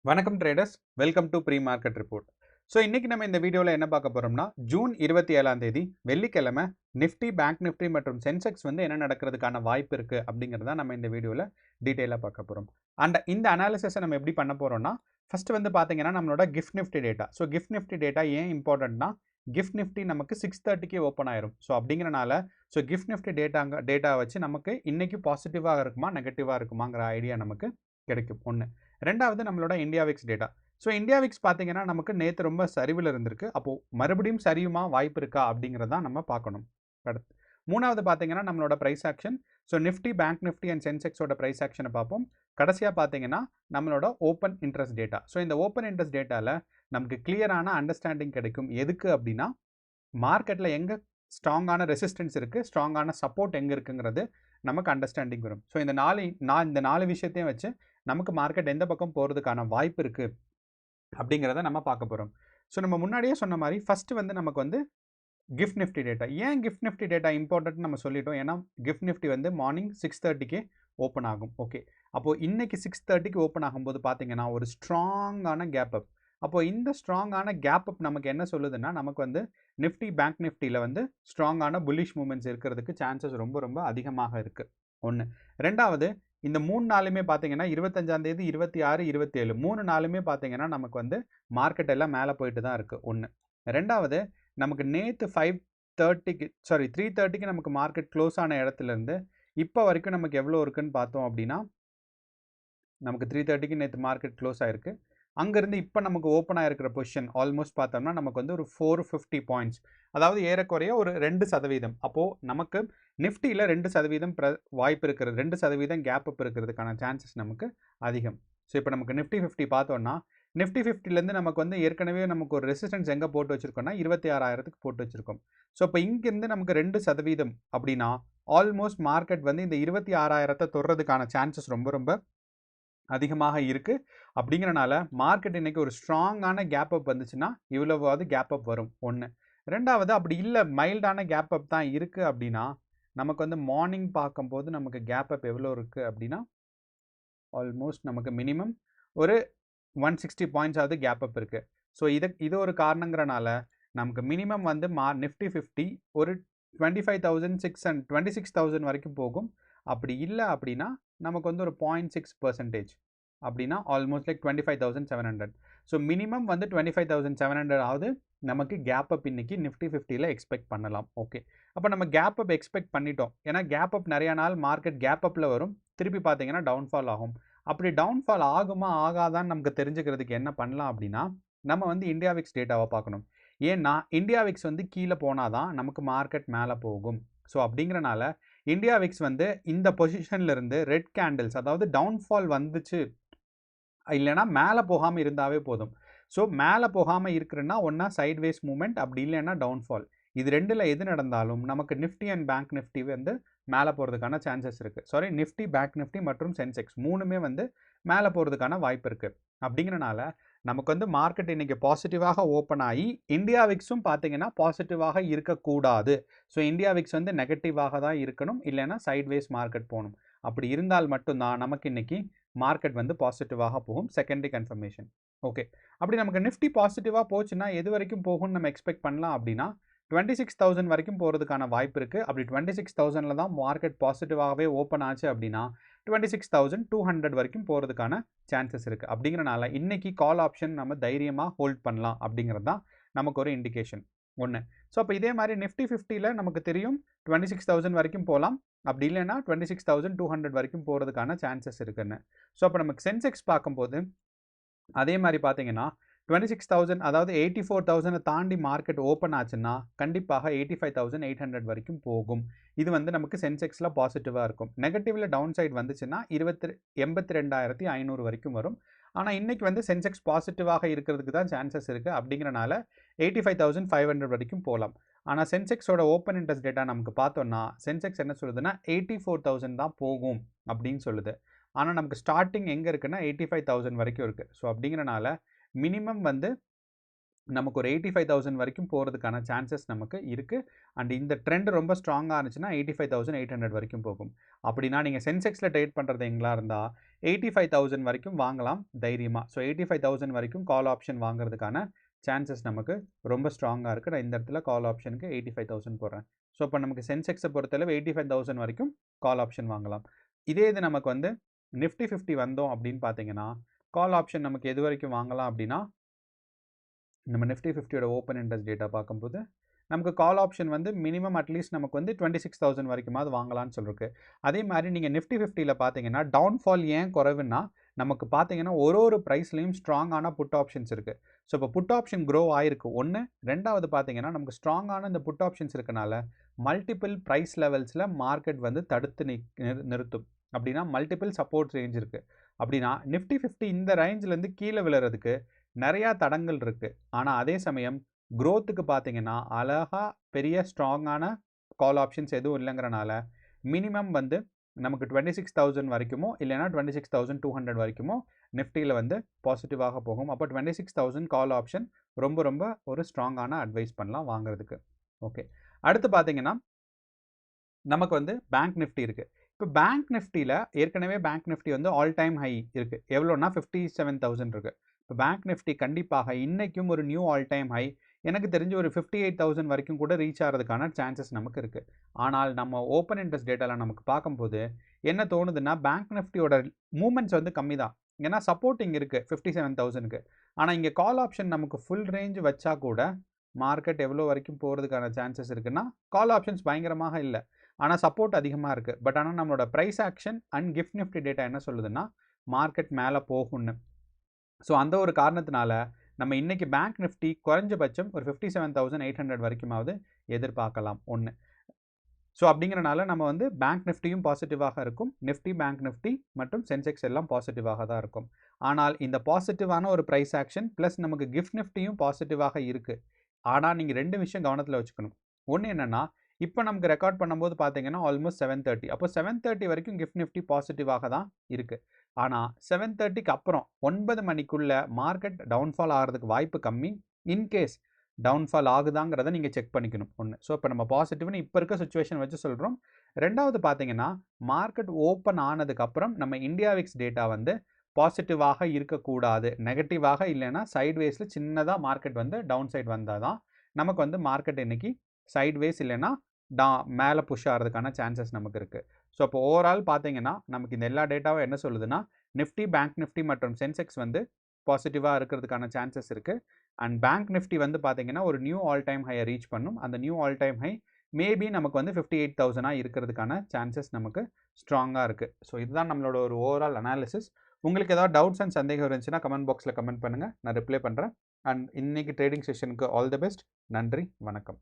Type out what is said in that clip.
வணக்கம் traders, welcome to pre market report. So இன்றைக்கி நம்ம இந்த வீடியோவில் என்ன பார்க்க போகிறோம்னா, ஜூன் 27ஆம் தேதி வெள்ளிக்கிழமை நிஃப்டி, பேங்க் நிஃப்டி மற்றும் சென்செக்ஸ் வந்து என்ன நடக்கிறதுக்கான வாய்ப்பு இருக்குது அப்படிங்கிறத நம்ம இந்த வீடியோவில் டீட்டெயிலாக பார்க்க போகிறோம். அண்ட் இந்த அனாலிசிஸை நம்ம எப்படி பண்ண போகிறோம்னா, ஃபஸ்ட்டு வந்து பார்த்தீங்கன்னா நம்மளோட gift Nifty data. So gift Nifty data ஏன் இம்பார்ட்டன்ட்னா, கிஃப்ட் நிஃப்டி நமக்கு 6:30க்கு ஓப்பன் ஆயிரும். ஸோ அப்படிங்கிறனால கிஃப்ட் நிஃப்டி டேட்டா வச்சு நமக்கு இன்றைக்கி பாசிட்டிவாக இருக்குமா நெகட்டிவாக இருக்குமாங்கிற ஐடியா நமக்கு கிடைக்கும். ஒன்று. ரெண்டாவது நம்மளோட India Vicks data. So India Vicks பார்த்தீங்கன்னா நமக்கு நேற்று ரொம்ப சரிவில் இருந்திருக்கு. அப்போது மறுபடியும் சரியுமா வாய்ப்பு இருக்கா அப்படிங்கிறத நம்ம பார்க்கணும். அடுத்து மூணாவது பார்த்தீங்கன்னா நம்மளோட price action. So Nifty, bank Nifty and சென்செக்ஸோட ப்ரைஸ் ஆக்ஷனை பார்ப்போம். கடைசியாக பார்த்தீங்கன்னா நம்மளோட ஓப்பன் இன்ட்ரெஸ்ட் டேட்டா. ஸோ இந்த ஓப்பன் இன்ட்ரெஸ்ட் டேட்டாவில் நமக்கு கிளியரான அண்டர்ஸ்டாண்டிங் கிடைக்கும். எதுக்கு அப்படின்னா, மார்க்கெட்டில் எங்கே ஸ்ட்ராங்கான ரெசிஸ்டன்ஸ் இருக்குது, ஸ்ட்ராங்கான சப்போர்ட் எங்கே இருக்குங்கிறது நமக்கு அண்டர்ஸ்டாண்டிங் வரும். ஸோ இந்த நாலு விஷயத்தையும் வச்சு நமக்கு மார்க்கெட் எந்த பக்கம் போகிறதுக்கான வாய்ப்பு இருக்குது அப்படிங்கிறத நம்ம பார்க்க போகிறோம். ஸோ நம்ம முன்னாடியே சொன்ன மாதிரி ஃபஸ்ட்டு வந்து நமக்கு வந்து கிஃப்ட் நிஃப்டி டேட்டா. ஏன் கிஃப்ட் நிஃப்டி டேட்டா இம்பார்ட்டன்ட்னு நம்ம சொல்லிட்டோம். ஏன்னா கிஃப்ட் நிஃப்டி வந்து மார்னிங் 6:30க்கு ஓப்பன் ஆகும். ஓகே, அப்போது இன்றைக்கி 6:30க்கு ஓப்பன் ஆகும்போது பார்த்தீங்கன்னா ஒரு ஸ்ட்ராங்கான கேப் அப். அப்போது இந்த ஸ்ட்ராங்கான கேப் அப் நமக்கு என்ன சொல்லுதுன்னா, நமக்கு வந்து நிஃப்டி, பேங்க் நிஃப்டியில் வந்து ஸ்ட்ராங்கான புல்லிஷ் மூமெண்ட்ஸ் இருக்கிறதுக்கு சான்சஸ் ரொம்ப ரொம்ப அதிகமாக இருக்குது. ஒன்று. ரெண்டாவது, இந்த 3 நாளுமே பார்த்தீங்கன்னா 25ஆம் தேதி, 26, 27 3 நாளுமே பார்த்தீங்கன்னா நமக்கு வந்து மார்க்கெட் எல்லாம் மேலே போயிட்டு தான் இருக்குது. ஒன்று. ரெண்டாவது, நமக்கு நேற்று 3:30க்கு நமக்கு மார்க்கெட் க்ளோஸ் ஆன இடத்துலேருந்து இப்போ வரைக்கும் நமக்கு எவ்வளோ இருக்குன்னு பார்த்தோம் அப்படின்னா, நமக்கு 3:30க்கு நேற்று மார்க்கெட் க்ளோஸ் ஆகிருக்கு. அங்கேருந்து இப்போ நமக்கு ஓப்பன் ஆகிருக்கிற பொசிஷன் ஆல்மோஸ்ட் பார்த்தோம்னா நமக்கு வந்து ஒரு 450 பாயிண்ட்ஸ், அதாவது ஏறக்குறைய ஒரு 2%. அப்போது நமக்கு நிஃப்டியில் 2% வாய்ப்பு இருக்கிறது, 2% கேப் அப் இருக்கிறதுக்கான சான்சஸ் நமக்கு அதிகம். ஸோ இப்போ நமக்கு நிஃப்டி 50 பார்த்தோன்னா, நிஃப்டி 50லேருந்து நமக்கு வந்து ஏற்கனவே நமக்கு ஒரு ரெசிஸ்டன்ஸ் எங்கே போட்டு வச்சுருக்கோம்னா 26,000க்கு போட்டு வச்சுருக்கோம். ஸோ இப்போ இங்கேருந்து நமக்கு 2% அப்படின்னா ஆல்மோஸ்ட் மார்க்கெட் வந்து இந்த 26,000 தொடுறதுக்கான சான்சஸ் ரொம்ப ரொம்ப அதிகமாக இருக்குது. அப்படிங்கிறனால மார்க்கெட் இன்றைக்கி ஒரு ஸ்ட்ராங்கான கேப் அப் வந்துச்சுன்னா இவ்வளவாவது கேப் அப் வரும். ஒன்று. ரெண்டாவது, அப்படி இல்லை மைல்டான கேப் அப் தான் இருக்குது அப்படின்னா, நமக்கு வந்து மார்னிங் பார்க்கும்போது நமக்கு கேப் அப் எவ்வளோ இருக்குது அப்படின்னா, ஆல்மோஸ்ட் நமக்கு மினிமம் ஒரு 160 பாயிண்ட்ஸாவது கேப் அப் இருக்குது. ஸோ இது ஒரு காரணங்கிறனால நமக்கு மினிமம் வந்து நிஃப்டி 50 ஒரு 26,000 வரைக்கும் போகும். அப்படி இல்லை அப்படின்னா நமக்கு வந்து ஒரு 0.6% அப்படின்னா ஆல்மோஸ்ட் லைக் 25,700. ஸோ மினிமம் வந்து 25,700 ஆகுது நமக்கு கேப் அப் இன்னைக்கு நிஃப்டி 50ல் எக்ஸ்பெக்ட் பண்ணலாம். ஓகே, அப்போ நம்ம கேப் அப் எக்ஸ்பெக்ட் பண்ணிட்டோம். ஏன்னா கேப் அப் நிறைய நாள் மார்க்கெட் கேப் அப்பில் வரும், திருப்பி பார்த்தீங்கன்னா டவுன்ஃபால் ஆகும். அப்படி டவுன்ஃபால் ஆகுமா ஆகாதான்னு நமக்கு தெரிஞ்சுக்கிறதுக்கு என்ன பண்ணலாம் அப்படின்னா, நம்ம வந்து இந்தியா விக்ஸ் டேட்டாவை பார்க்கணும். ஏன்னா இந்தியா விக்ஸ் வந்து கீழே போனால் தான் நமக்கு மார்க்கெட் மேலே போகும். ஸோ அப்படிங்கிறனால இந்தியா விக்ஸ் வந்து இந்த பொசிஷன்லேருந்து ரெட் கேண்டில்ஸ், அதாவது டவுன்ஃபால் வந்துச்சு இல்லைனா மேலே போகாமல் இருந்தாவே போதும். ஸோ மேலே போகாமல் இருக்குன்னா ஒன்றா சைட்வேஸ் மூமெண்ட், அப்படி இல்லைன்னா டவுன்ஃபால். இது ரெண்டில் எது நடந்தாலும் நமக்கு நிஃப்டி அண்ட் பேங்க் நிஃப்டி வந்து மேலே போகிறதுக்கான சான்சஸ் இருக்குது. நிஃப்டி, பேங்க் நிஃப்டி மற்றும் சென்செக்ஸ் மூணுமே வந்து மேலே போகிறதுக்கான வாய்ப்பு இருக்குது. அப்படிங்கிறனால நமக்கு வந்து மார்க்கெட் இன்றைக்கி பாசிட்டிவாக ஓப்பன் ஆகி இந்தியா விக்ஸும் பார்த்தீங்கன்னா பாசிட்டிவாக இருக்கக்கூடாது. ஸோ இந்தியா விக்ஸ் வந்து நெகட்டிவாக தான் இருக்கணும், இல்லைன்னா சைட்வேஸ் மார்க்கெட் போகணும். அப்படி இருந்தால் மட்டும்தான் நமக்கு இன்றைக்கி மார்க்கெட் வந்து பாசிட்டிவாக போகும். Secondary confirmation. ஓகே, அப்படி நமக்கு நிஃப்டி பாசிட்டிவாக போச்சுன்னா எது வரைக்கும் போகும்னு நம்ம எக்ஸ்பெக்ட் பண்ணலாம் அப்படின்னா 26,000 வரைக்கும் போகிறதுக்கான வாய்ப்பு இருக்குது. அப்படி 26,000ல் தான் மார்க்கெட் பாசிட்டிவாகவே ஓப்பன் ஆச்சு அப்படின்னா 26,200 வரைக்கும் போகிறதுக்கான சான்சஸ் இருக்குது. அப்படிங்கிறனால இன்றைக்கி கால் ஆப்ஷன் நம்ம தைரியமாக ஹோல்ட் பண்ணலாம் அப்படிங்கிறது தான் நமக்கு ஒரு இண்டிகேஷன். ஒன்று. ஸோ அப்போ இதே மாதிரி நிஃப்டி 50ல் நமக்கு தெரியும் 26,000 வரைக்கும் போகலாம், அப்படி இல்லைன்னா 26,200 வரைக்கும் போகிறதுக்கான சான்சஸ் இருக்குன்னு. ஸோ அப்போ நமக்கு சென்செக்ஸ் பார்க்கும்போது அதே மாதிரி பார்த்தீங்கன்னா 26,000, அதாவது 84,000 தாண்டி மார்க்கெட் ஓப்பன் ஆச்சுன்னா கண்டிப்பாக 85,800 வரைக்கும் போகும். இது வந்து நமக்கு சென்செக்ஸில் பாசிட்டிவாக இருக்கும். நெகட்டிவில் டவுன் சைட் வந்துச்சுன்னா 82,500 வரைக்கும் வரும். ஆனால் இன்றைக்கி வந்து சென்செக்ஸ் பாசிட்டிவாக இருக்கிறதுக்கு தான் சான்சஸ் இருக்குது. அப்படிங்கிறனால 85,500 வரைக்கும் போகலாம். ஆனால் சென்செக்ஸோட ஓப்பன் இன்ட்ரெஸ்ட் டேட்டா நமக்கு பார்த்தோன்னா சென்செக்ஸ் என்ன சொல்லுதுன்னா 84,000 தான் போகும் அப்படின்னு சொல்லுது. ஆனால் நமக்கு ஸ்டார்டிங் எங்கே இருக்குன்னா 85,000 வரைக்கும் இருக்குது. ஸோ அப்படிங்கிறனால மினிமம் வந்து நமக்கு ஒரு 85,000 வரைக்கும் போகிறதுக்கான சான்சஸ் நமக்கு இருக்குது. அண்ட் இந்த ட்ரெண்ட் ரொம்ப ஸ்ட்ராங்காக இருந்துச்சுன்னா 85,800 வரைக்கும் போகும். அப்படின்னா நீங்கள் சென்செக்ஸில் ட்ரேட் பண்ணுறது எங்களா இருந்தால் 85,000 வரைக்கும் வாங்கலாம் தைரியமாக. ஸோ 85,000 வரைக்கும் கால் ஆப்ஷன் வாங்குறதுக்கான சான்சஸ் நமக்கு ரொம்ப ஸ்ட்ராங்காக இருக்குது. நான் இந்த இடத்துல கால் ஆப்ஷனுக்கு 85,000 போடுறேன். ஸோ இப்போ நமக்கு சென்செக்ஸை பொறுத்தளவு 85,000 வரைக்கும் கால் ஆப்ஷன் வாங்கலாம். இதே இது நமக்கு வந்து நிஃப்டி 50 வந்தோம் அப்படின்னு பார்த்தீங்கன்னா கால் ஆப்ஷன் நமக்கு எது வரைக்கும் வாங்கலாம் அப்படின்னா நம்ம நிஃப்டி 50யோட ஓப்பன் இன்ட்ரெஸ்ட் டேட்டா பார்க்கும்போது நமக்கு கால் ஆப்ஷன் வந்து மினிமம் அட்லீஸ்ட் நமக்கு வந்து 26,000 வரைக்குமாவது வாங்கலாம்னு சொல்லிருக்கு. அதே மாதிரி நீங்கள் நிஃப்டி 50யில் பார்த்தீங்கன்னா டவுன்ஃபால் ஏன் குறைவுன்னா நமக்கு பார்த்தீங்கன்னா ஒரு ப்ரைஸ்லையும் ஸ்ட்ராங்கான புட் ஆப்ஷன்ஸ் இருக்குது. ஸோ இப்போ புட் ஆப்ஷன் க்ரோ ஆயிருக்கு ஒன்று. ரெண்டாவது பார்த்தீங்கன்னா நமக்கு ஸ்ட்ராங்கான இந்த புட் ஆப்ஷன்ஸ் இருக்கனால மல்டிபிள் ப்ரைஸ் லெவல்ஸில் மார்க்கெட் வந்து தடுத்து நிறுத்தும். அப்படின்னா மல்டிபிள் சப்போர்ட் ரேஞ்ச் இருக்குது. அப்படின்னா நிஃப்டி 50 இந்த ரேஞ்சிலேருந்து கீழே விழுறதுக்கு நிறையா தடங்கள் இருக்குது. ஆனால் அதே சமயம் க்ரோத்துக்கு பார்த்தீங்கன்னா அழகாக பெரிய ஸ்ட்ராங்கான கால் ஆப்ஷன்ஸ் எதுவும் இல்லைங்கிறனால மினிமம் வந்து நமக்கு 26,000 வரைக்குமோ இல்லைனா 26,200 வரைக்குமோ நிஃப்டியில் வந்து பாசிட்டிவாக போகும். அப்போ 26,000 கால் ஆப்ஷன் ரொம்ப ரொம்ப ஒரு ஸ்ட்ராங்கான அட்வைஸ் பண்ணலாம் வாங்குறதுக்கு. ஓகே, அடுத்து பார்த்தீங்கன்னா நமக்கு வந்து பேங்க் நிஃப்டி இருக்குது. இப்போ பேங்க் நிஃப்டியில் ஏற்கனவே பேங்க் நிஃப்டி வந்து ஆல் டைம் ஹை இருக்குது. எவ்வளோன்னா 57,000 இருக்குது. இப்போ பேங்க் நிஃப்டி கண்டிப்பாக இன்றைக்கும் ஒரு நியூ ஆல் டைம் ஹை எனக்கு தெரிஞ்சு ஒரு 58,000 வரைக்கும் கூட ரீச் ஆகிறதுக்கான சான்சஸ் நமக்கு இருக்குது. ஆனால் நம்ம ஓப்பன் இன்ட்ரெஸ்ட் டேட்டாவில் நமக்கு பார்க்கும்போது என்ன தோணுதுன்னா பேங்க் நிஃப்டியோட மூமெண்ட்ஸ் வந்து கம்மி தான். ஏன்னா சப்போர்ட்டிங் இருக்குது 57,000க்கு. ஆனால் இங்கே கால் ஆப்ஷன் நமக்கு ஃபுல் ரேஞ்ச் வச்சா கூட மார்க்கெட் எவ்வளோ வரைக்கும் போகிறதுக்கான சான்சஸ் இருக்குன்னா கால் ஆப்ஷன்ஸ் பயங்கரமாக இல்லை, ஆனால் சப்போர்ட் அதிகமாக இருக்குது. பட் ஆனால் நம்மளோட price action and GIFT Nifty data என்ன சொல்லுதுன்னா மார்க்கெட் மேலே போகும்னு. ஸோ அந்த ஒரு காரணத்தினால நம்ம இன்றைக்கி பேங்க் நிஃப்டி குறைஞ்சபட்சம் ஒரு 57,800 வரைக்குமாவது எதிர்பார்க்கலாம் ஒன்று. ஸோ அப்படிங்கிறனால நம்ம வந்து பேங்க் நிஃப்டியும் பாசிட்டிவாக இருக்கும். நிஃப்டி, பேங்க் நிஃப்டி மற்றும் சென்செக்ஸ் எல்லாம் பாசிட்டிவாக தான் இருக்கும். ஆனால் இந்த பாசிட்டிவான ஒரு ப்ரைஸ் ஆக்ஷன் ப்ளஸ் நமக்கு கிஃப்ட் நிஃப்டியும் பாசிட்டிவாக இருக்குது. ஆனால் நீங்கள் ரெண்டு விஷயம் கவனத்தில் வச்சுக்கணும். ஒன்று என்னென்னா இப்போ நமக்கு ரெக்கார்ட் பண்ணும்போது பார்த்தீங்கன்னா ஆல்மோஸ்ட் 7:30. அப்போ 7:30 வரைக்கும் கிஃப்ட் நிஃப்டி பாசிட்டிவாக தான் இருக்குது. ஆனால் 7:30க்கு அப்புறம் 9 மணிக்குள்ளே மார்க்கெட் டவுன்ஃபால் ஆகிறதுக்கு வாய்ப்பு கம்மி. இன்கேஸ் டவுன்ஃபால் ஆகுதாங்கிறத நீங்கள் செக் பண்ணிக்கணும் ஒன்று. ஸோ இப்போ நம்ம பாசிட்டிவ்னு இப்போ இருக்க சுச்சுவேஷன் வச்சு சொல்கிறோம். ரெண்டாவது பார்த்தீங்கன்னா மார்க்கெட் ஓப்பன் ஆனதுக்கப்புறம் நம்ம இந்தியா விக்ஸ் டேட்டா வந்து பாசிட்டிவாக இருக்கக்கூடாது, நெகட்டிவாக இல்லைன்னா சைட்வேஸில் சின்னதாக மார்க்கெட் வந்து டவுன் சைட் வந்தால் தான் நமக்கு வந்து மார்க்கெட் இன்றைக்கி சைட்வேஸ் இல்லைன்னா மேலே புஷ் ஆகிறதுக்கான சான்சஸ் நமக்கு இருக்குது. ஸோ அப்போ ஓவரால் பார்த்தீங்கன்னா நமக்கு இந்த எல்லா டேட்டாவும் என்ன சொல்லுதுன்னா நிஃப்டி, பேங்க் நிஃப்டி மற்றும் சென்செக்ஸ் வந்து பாசிட்டிவாக இருக்கிறதுக்கான சான்சஸ் இருக்குது. அண்ட் பேங்க் நிஃப்டி வந்து பார்த்தீங்கன்னா ஒரு நியூ ஆல் டைம் ஹையை ரீச் பண்ணும். அந்த new all time high maybe நமக்கு வந்து 58,000 இருக்கிறதுக்கான சான்சஸ் நமக்கு ஸ்ட்ராங்காக இருக்குது. ஸோ இதுதான் நம்மளோட ஒரு ஓவரால் அனாலிசிஸ். உங்களுக்கு ஏதாவது டவுட்ஸ் அண்ட் சந்தேகம் இருந்துச்சுன்னா கமெண்ட் பாக்ஸில் கமெண்ட் பண்ணுங்கள், நான் ரிப்ளை பண்ணுறேன். அண்ட் இன்றைக்கி ட்ரேடிங் செஷனுக்கு ஆல் தி பெஸ்ட். நன்றி, வணக்கம்.